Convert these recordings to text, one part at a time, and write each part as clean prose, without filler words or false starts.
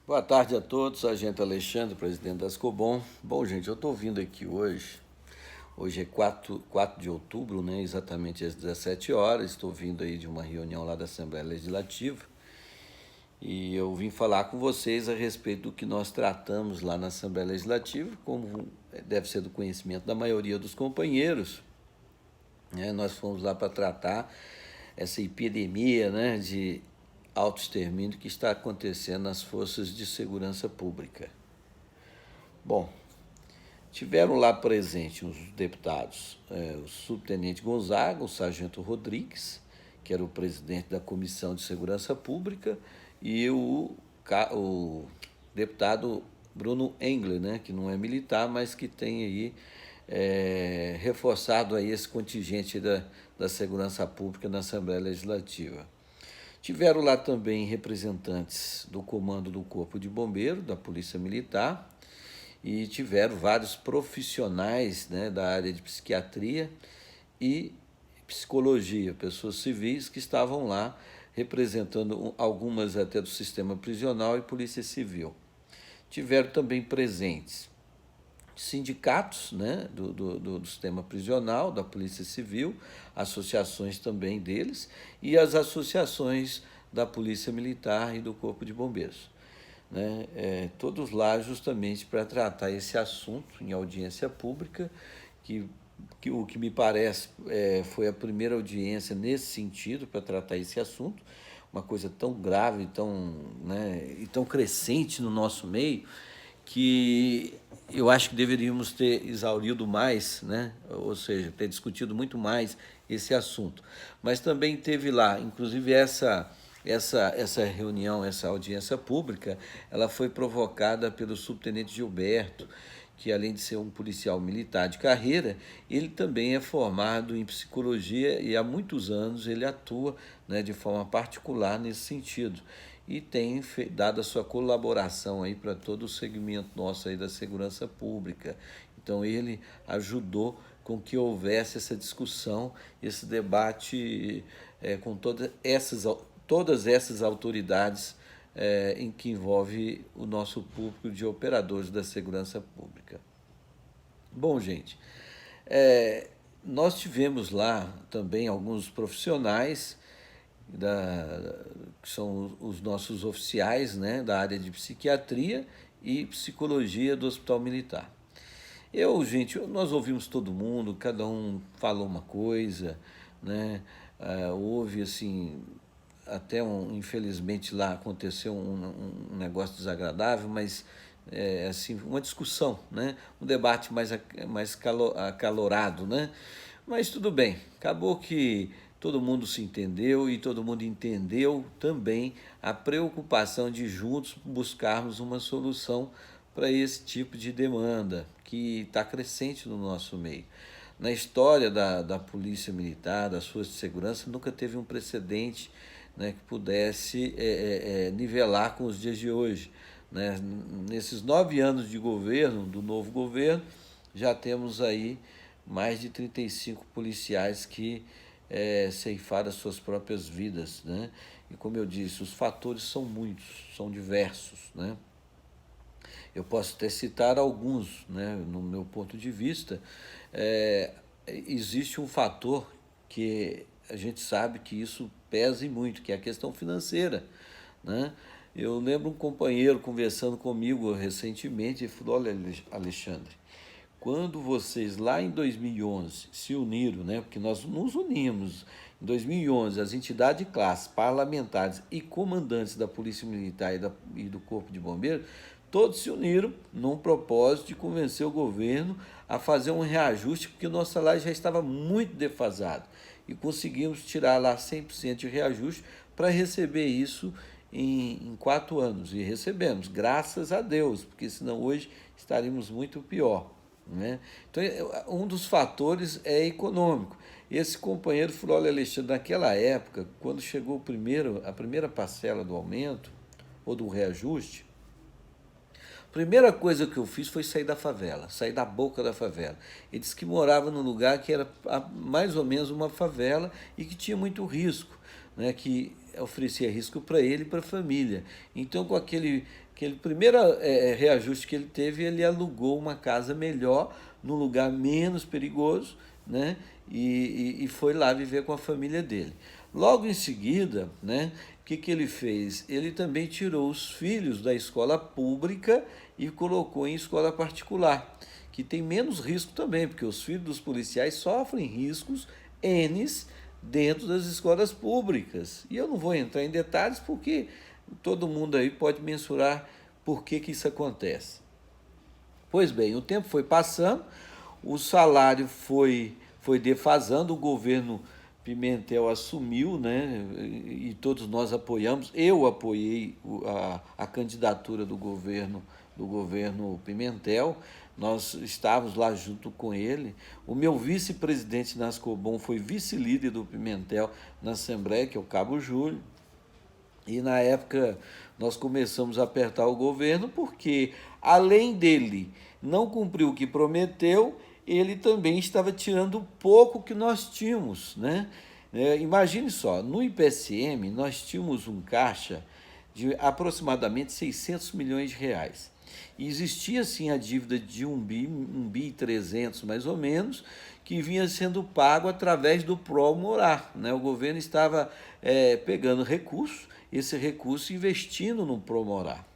Boa tarde a todos, Sargento Alexandre, presidente da Ascobom. Bom, gente, eu estou vindo aqui hoje é 4 de outubro, né, exatamente às 17 horas, estou vindo aí de uma reunião lá da Assembleia Legislativa e eu vim falar com vocês a respeito do que nós tratamos lá na Assembleia Legislativa, como deve ser do conhecimento da maioria dos companheiros, né, nós fomos lá para tratar essa epidemia, né, de autoextermínio que está acontecendo nas forças de segurança pública. Bom, tiveram lá presentes os deputados, o subtenente Gonzaga, o sargento Rodrigues, que era o presidente da Comissão de Segurança Pública, e o deputado Bruno Engler, né, que não é militar, mas que tem aí reforçado aí esse contingente da segurança pública na Assembleia Legislativa. Tiveram lá também representantes do comando do Corpo de Bombeiro, da Polícia Militar, e tiveram vários profissionais, né, da área de psiquiatria e psicologia, pessoas civis que estavam lá representando algumas até do sistema prisional e polícia civil. Tiveram também presentes sindicatos, né, do sistema prisional, da polícia civil, associações também deles e as associações da polícia militar e do corpo de bombeiros, né, todos lá justamente para tratar esse assunto em audiência pública, que o que me parece foi a primeira audiência nesse sentido para tratar esse assunto, uma coisa tão grave, e tão crescente no nosso meio, que eu acho que deveríamos ter exaurido mais, né? Ou seja, ter discutido muito mais esse assunto. Mas também teve lá, inclusive essa reunião, essa audiência pública, ela foi provocada pelo subtenente Gilberto, que além de ser um policial militar de carreira, ele também é formado em psicologia e há muitos anos ele atua, né, de forma particular nesse sentido e tem dado a sua colaboração aí para todo o segmento nosso aí da segurança pública. Então ele ajudou com que houvesse essa discussão, esse debate com todas essas autoridades em que envolve o nosso público de operadores da segurança pública. Bom, gente, nós tivemos lá também alguns profissionais que são os nossos oficiais, né, da área de psiquiatria e psicologia do Hospital Militar. Gente, nós ouvimos todo mundo, cada um falou uma coisa, né? Houve assim, infelizmente lá aconteceu um negócio desagradável, mas assim, uma discussão, né? Um debate mais acalorado, né? Mas tudo bem, acabou que todo mundo se entendeu e todo mundo entendeu também a preocupação de juntos buscarmos uma solução para esse tipo de demanda que está crescente no nosso meio. Na história da Polícia Militar, das Forças de Segurança, nunca teve um precedente, né, que pudesse nivelar com os dias de hoje, né? Nesses 9 anos de governo, do novo governo, já temos aí mais de 35 policiais que ceifaram as suas próprias vidas, né? E como eu disse, os fatores são muitos, são diversos, né? Eu posso até citar alguns, né? No meu ponto de vista, existe um fator que a gente sabe que isso pesa e muito, que é a questão financeira, né? Eu lembro um companheiro conversando comigo recentemente e falou: olha, Alexandre, quando vocês lá em 2011 se uniram, né, porque nós nos unimos em 2011, as entidades de classe, parlamentares e comandantes da Polícia Militar e do Corpo de Bombeiros, todos se uniram num propósito de convencer o governo a fazer um reajuste, porque o nosso salário já estava muito defasado. E conseguimos tirar lá 100% de reajuste para receber isso em 4 anos. E recebemos, graças a Deus, porque senão hoje estaríamos muito pior, né? Então, um dos fatores é econômico. Esse companheiro falou: olha, Alexandre, naquela época, quando chegou a primeira parcela do aumento ou do reajuste, a primeira coisa que eu fiz foi sair da favela, sair da boca da favela. Ele disse que morava num lugar que era mais ou menos uma favela e que tinha muito risco, né? Que oferecia risco para ele e para a família. Então, com aquele primeiro reajuste que ele teve, ele alugou uma casa melhor, num lugar menos perigoso, né? E foi lá viver com a família dele. Logo em seguida, né, o que ele fez? Ele também tirou os filhos da escola pública e colocou em escola particular, que tem menos risco também, porque os filhos dos policiais sofrem riscos Ns dentro das escolas públicas. E eu não vou entrar em detalhes porque todo mundo aí pode mensurar por que isso acontece. Pois bem, o tempo foi passando, o salário foi defasando, o governo Pimentel assumiu, né, e todos nós apoiamos. Eu apoiei a candidatura do governo Pimentel, nós estávamos lá junto com ele. O meu vice-presidente Nascobon foi vice-líder do Pimentel na Assembleia, que é o Cabo Júlio. E na época nós começamos a apertar o governo porque, além dele não cumprir o que prometeu, ele também estava tirando o pouco que nós tínhamos, né? Imagine só, no IPSM nós tínhamos um caixa de aproximadamente 600 milhões de reais. E existia sim a dívida de 1 bi 300 mais ou menos, que vinha sendo pago através do Promorar, né? O governo estava pegando recursos, esse recurso investindo no Promorar.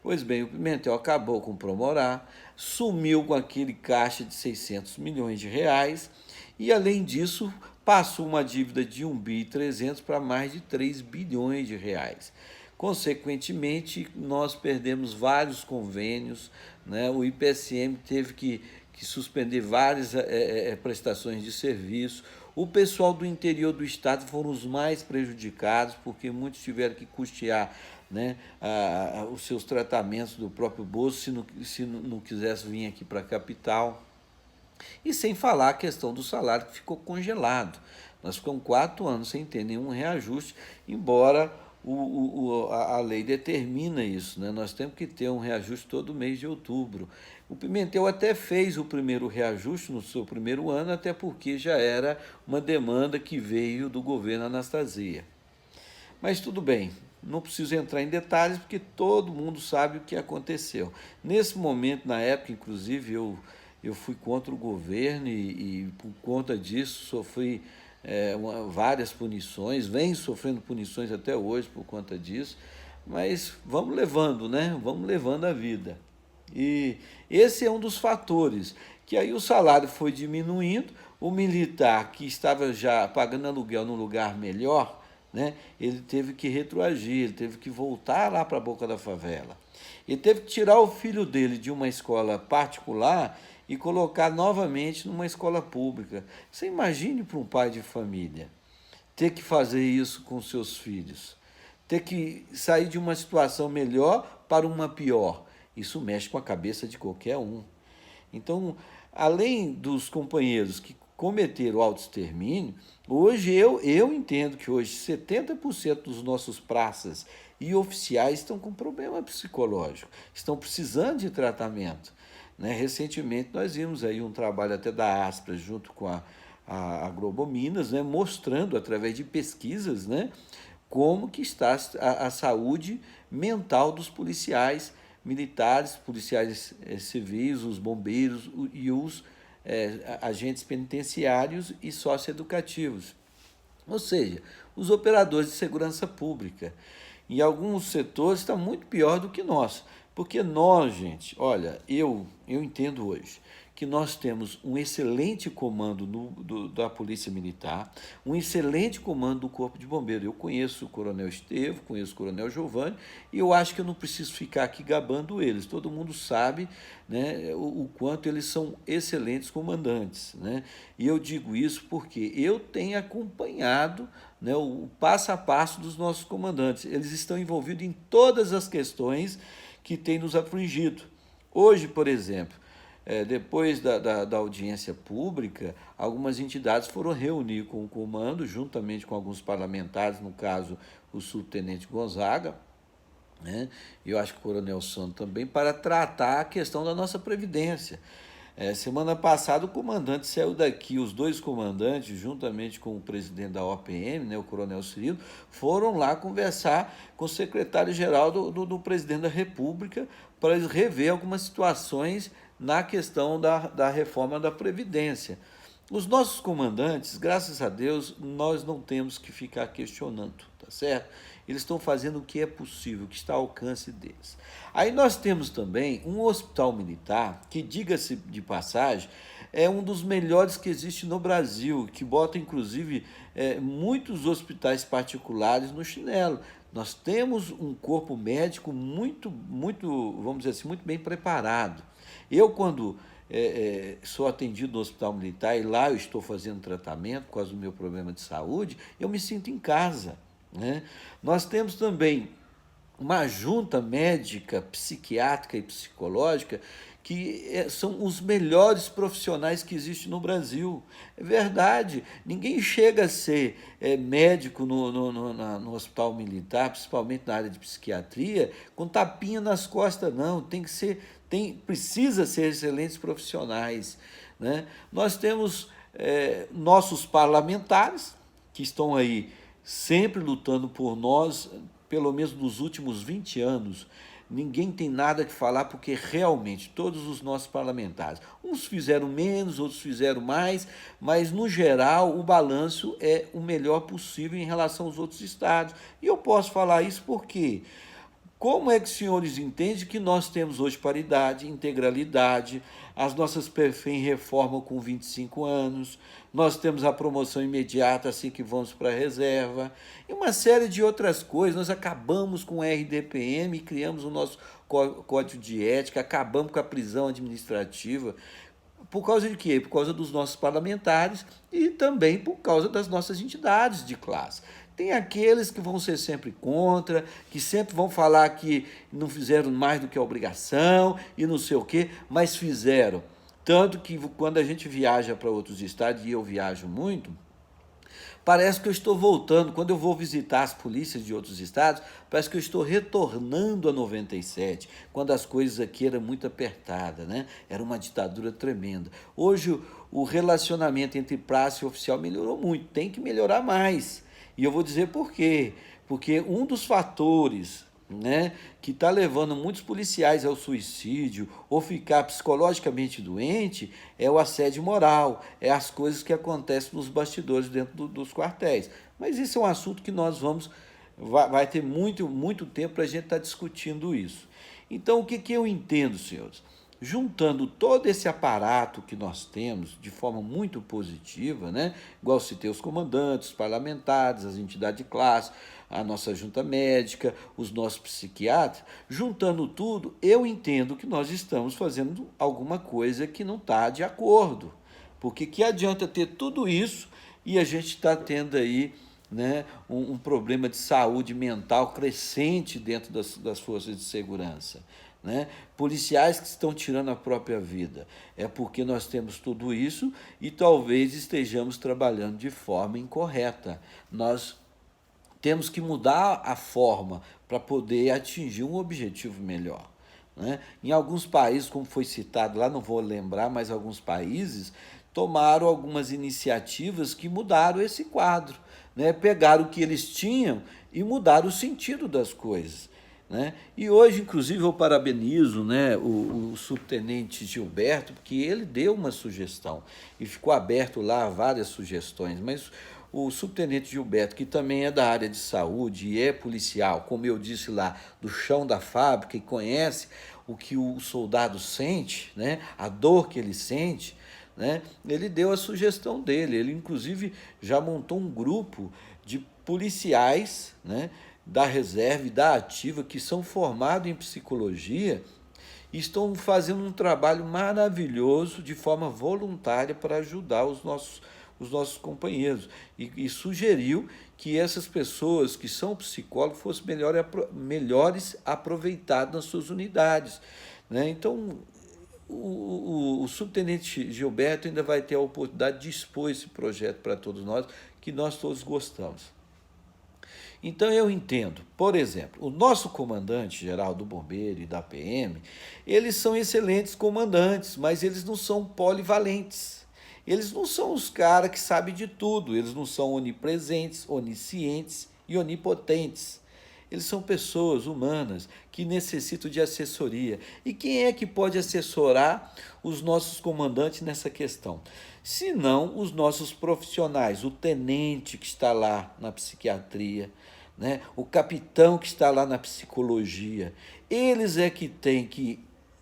Pois bem, o Pimentel acabou com o Promorar, sumiu com aquele caixa de 600 milhões de reais e, além disso, passou uma dívida de 1 bi 300 para mais de 3 bilhões de reais. Consequentemente, nós perdemos vários convênios, né? O IPSM teve que suspender várias prestações de serviço. O pessoal do interior do estado foram os mais prejudicados, porque muitos tiveram que custear, né, os seus tratamentos do próprio bolso, se não quisesse vir aqui para a capital. E sem falar a questão do salário, que ficou congelado. Nós ficamos 4 anos sem ter nenhum reajuste, embora a lei determina isso, né? Nós temos que ter um reajuste todo mês de outubro. O Pimentel até fez o primeiro reajuste no seu primeiro ano, até porque já era uma demanda que veio do governo Anastasia. Mas tudo bem, não preciso entrar em detalhes, porque todo mundo sabe o que aconteceu. Nesse momento, na época, inclusive, eu fui contra o governo e por conta disso, sofri várias punições, venho sofrendo punições até hoje por conta disso, mas vamos levando, né? Vamos levando a vida. E esse é um dos fatores, que aí o salário foi diminuindo, o militar que estava já pagando aluguel num lugar melhor, né, ele teve que retroagir, ele teve que voltar lá para a boca da favela. Ele teve que tirar o filho dele de uma escola particular e colocar novamente numa escola pública. Você imagine para um pai de família ter que fazer isso com seus filhos, ter que sair de uma situação melhor para uma pior. Isso mexe com a cabeça de qualquer um. Então, além dos companheiros que cometeram o autoextermínio, hoje eu entendo que hoje 70% dos nossos praças e oficiais estão com problema psicológico, estão precisando de tratamento, né? Recentemente nós vimos aí um trabalho até da Aspra junto com a Globo Minas, né, mostrando através de pesquisas, né, como que está a saúde mental dos policiais militares, policiais civis, os bombeiros e os agentes penitenciários e socioeducativos. Ou seja, os operadores de segurança pública. Em alguns setores está muito pior do que nós. Porque nós, gente, olha, eu entendo hoje que nós temos um excelente comando da Polícia Militar, um excelente comando do Corpo de Bombeiros. Eu conheço o Coronel Estevo, conheço o Coronel Giovanni, e eu acho que eu não preciso ficar aqui gabando eles. Todo mundo sabe, né, o quanto eles são excelentes comandantes, né? E eu digo isso porque eu tenho acompanhado, né, o passo a passo dos nossos comandantes. Eles estão envolvidos em todas as questões que têm nos afligido. Hoje, por exemplo, depois da audiência pública, algumas entidades foram reunir com o comando, juntamente com alguns parlamentares, no caso o subtenente Gonzaga, né? Eu acho que o Coronel Santos também, para tratar a questão da nossa Previdência. Semana passada o comandante saiu daqui, os dois comandantes, juntamente com o presidente da OPM, né, o Coronel Cirilo, foram lá conversar com o secretário-geral do presidente da República para rever algumas situações na questão da reforma da Previdência. Os nossos comandantes, graças a Deus, nós não temos que ficar questionando, tá certo? Eles estão fazendo o que é possível, o que está ao alcance deles. Aí nós temos também um hospital militar, que, diga-se de passagem, é um dos melhores que existe no Brasil, que bota, inclusive, muitos hospitais particulares no chinelo. Nós temos um corpo médico muito, vamos dizer assim, muito bem preparado. Eu, quando sou atendido no hospital militar e lá eu estou fazendo tratamento por causa do meu problema de saúde, eu me sinto em casa, né? Nós temos também uma junta médica, psiquiátrica e psicológica que são os melhores profissionais que existem no Brasil. É verdade, ninguém chega a ser médico no hospital militar, principalmente na área de psiquiatria, com tapinha nas costas, não. Precisa ser excelentes profissionais, né? Nós temos nossos parlamentares, que estão aí sempre lutando por nós, pelo menos nos últimos 20 anos, ninguém tem nada que falar, porque realmente todos os nossos parlamentares, uns fizeram menos, outros fizeram mais, mas no geral o balanço é o melhor possível em relação aos outros estados. E eu posso falar isso porque como é que os senhores entendem que nós temos hoje paridade, integralidade, as nossas perfis reformam com 25 anos, nós temos a promoção imediata assim que vamos para a reserva, e uma série de outras coisas. Nós acabamos com o RDPM e criamos o nosso código de ética, acabamos com a prisão administrativa. Por causa de quê? Por causa dos nossos parlamentares e também por causa das nossas entidades de classe. Tem aqueles que vão ser sempre contra, que sempre vão falar que não fizeram mais do que a obrigação e não sei o quê, mas fizeram. Tanto que quando a gente viaja para outros estados, e eu viajo muito, parece que eu estou voltando. Quando eu vou visitar as polícias de outros estados, parece que eu estou retornando a 97, quando as coisas aqui eram muito apertadas, né? Era uma ditadura tremenda. Hoje o relacionamento entre praça e oficial melhorou muito, tem que melhorar mais. E eu vou dizer por quê. Porque um dos fatores, né, que está levando muitos policiais ao suicídio ou ficar psicologicamente doente é o assédio moral, é as coisas que acontecem nos bastidores dentro dos quartéis. Mas isso é um assunto que vai ter muito tempo para a gente estar discutindo isso. Então, o que eu entendo, senhores? Juntando todo esse aparato que nós temos de forma muito positiva, né? Igual citei os comandantes, os parlamentares, as entidades de classe, a nossa junta médica, os nossos psiquiatras, juntando tudo, eu entendo que nós estamos fazendo alguma coisa que não está de acordo. Porque que adianta ter tudo isso e a gente está tendo aí, né, um problema de saúde mental crescente dentro das forças de segurança, né? Policiais que estão tirando a própria vida. É porque nós temos tudo isso e talvez estejamos trabalhando de forma incorreta. Nós temos que mudar a forma para poder atingir um objetivo melhor, né? Em alguns países, como foi citado lá, não vou lembrar, mas alguns países tomaram algumas iniciativas que mudaram esse quadro, né? Pegaram o que eles tinham e mudaram o sentido das coisas, né? E hoje, inclusive, eu parabenizo, né, o subtenente Gilberto, porque ele deu uma sugestão e ficou aberto lá várias sugestões, mas o subtenente Gilberto, que também é da área de saúde e é policial, como eu disse lá, do chão da fábrica, e conhece o que o soldado sente, né, a dor que ele sente, né, ele deu a sugestão dele. Ele, inclusive, já montou um grupo de policiais, né, da reserva e da ativa, que são formados em psicologia e estão fazendo um trabalho maravilhoso de forma voluntária para ajudar os nossos companheiros. E sugeriu que essas pessoas que são psicólogos fossem melhores aproveitadas nas suas unidades, né? Então, o subtenente Gilberto ainda vai ter a oportunidade de expor esse projeto para todos nós, que nós todos gostamos. Então eu entendo, por exemplo, o nosso comandante-geral do Bombeiro e da PM, eles são excelentes comandantes, mas eles não são polivalentes. Eles não são os caras que sabem de tudo, eles não são onipresentes, oniscientes e onipotentes. Eles são pessoas humanas que necessitam de assessoria. E quem é que pode assessorar os nossos comandantes nessa questão? Se não os nossos profissionais, o tenente que está lá na psiquiatria, né? O capitão que está lá na psicologia. Eles é que têm que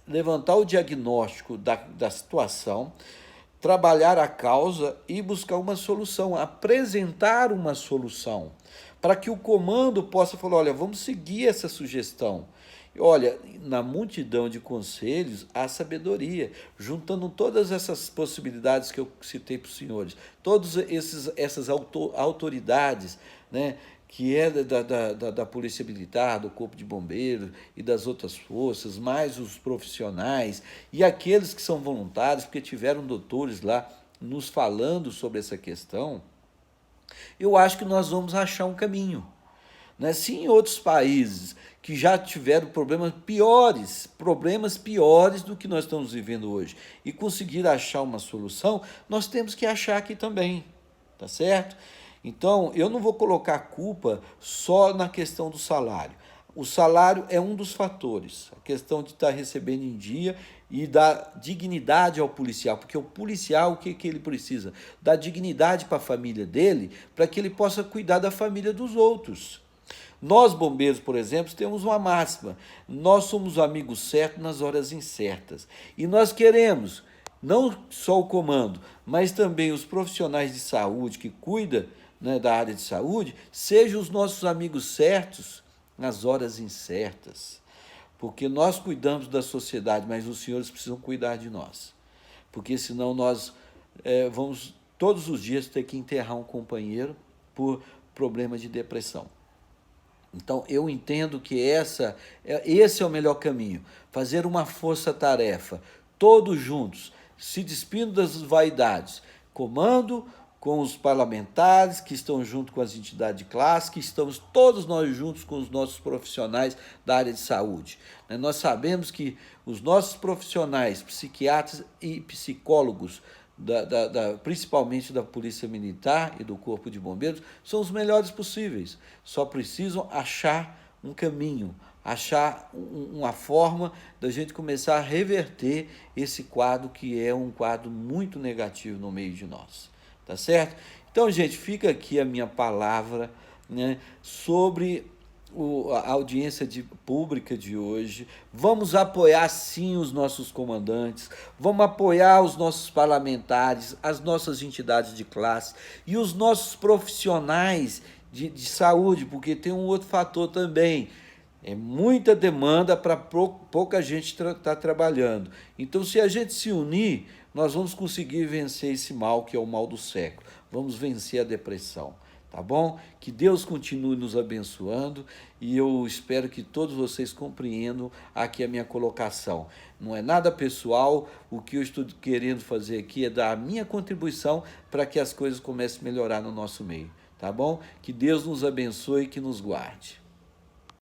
levantar o diagnóstico da situação, trabalhar a causa e buscar uma solução, apresentar uma solução, para que o comando possa falar, olha, vamos seguir essa sugestão. Olha, na multidão de conselhos há sabedoria, juntando todas essas possibilidades que eu citei para os senhores, todas essas autoridades, né, que é da Polícia Militar, do Corpo de Bombeiros e das outras forças, mais os profissionais e aqueles que são voluntários, porque tiveram doutores lá nos falando sobre essa questão, eu acho que nós vamos achar um caminho. Né? Se em outros países que já tiveram problemas piores do que nós estamos vivendo hoje, e conseguir achar uma solução, nós temos que achar aqui também, tá certo? Então, eu não vou colocar a culpa só na questão do salário. O salário é um dos fatores, a questão de estar recebendo em dia e dar dignidade ao policial, porque o policial, o que ele precisa? Dar dignidade para a família dele, para que ele possa cuidar da família dos outros. Nós, bombeiros, por exemplo, temos uma máxima: nós somos amigos certos nas horas incertas. E nós queremos, não só o comando, mas também os profissionais de saúde que cuidam, né, da área de saúde, sejam os nossos amigos certos nas horas incertas. Porque nós cuidamos da sociedade, mas os senhores precisam cuidar de nós. Porque senão nós vamos todos os dias ter que enterrar um companheiro por problema de depressão. Então, eu entendo que esse é o melhor caminho, fazer uma força-tarefa, todos juntos, se despindo das vaidades, comando com os parlamentares, que estão junto com as entidades de classe, que estamos todos nós juntos com os nossos profissionais da área de saúde. Nós sabemos que os nossos profissionais, psiquiatras e psicólogos, principalmente da Polícia Militar e do Corpo de Bombeiros, são os melhores possíveis. Só precisam achar um caminho, achar uma forma da gente começar a reverter esse quadro que é um quadro muito negativo no meio de nós. Tá certo? Então, gente, fica aqui a minha palavra, né, sobre a audiência pública de hoje. Vamos apoiar sim os nossos comandantes, vamos apoiar os nossos parlamentares, as nossas entidades de classe e os nossos profissionais de saúde, porque tem um outro fator também. É muita demanda para pouca gente tá trabalhando. Então, se a gente se unir, nós vamos conseguir vencer esse mal que é o mal do século. Vamos vencer a depressão. Tá bom? Que Deus continue nos abençoando e eu espero que todos vocês compreendam aqui a minha colocação. Não é nada pessoal, o que eu estou querendo fazer aqui é dar a minha contribuição para que as coisas comecem a melhorar no nosso meio. Tá bom? Que Deus nos abençoe e que nos guarde.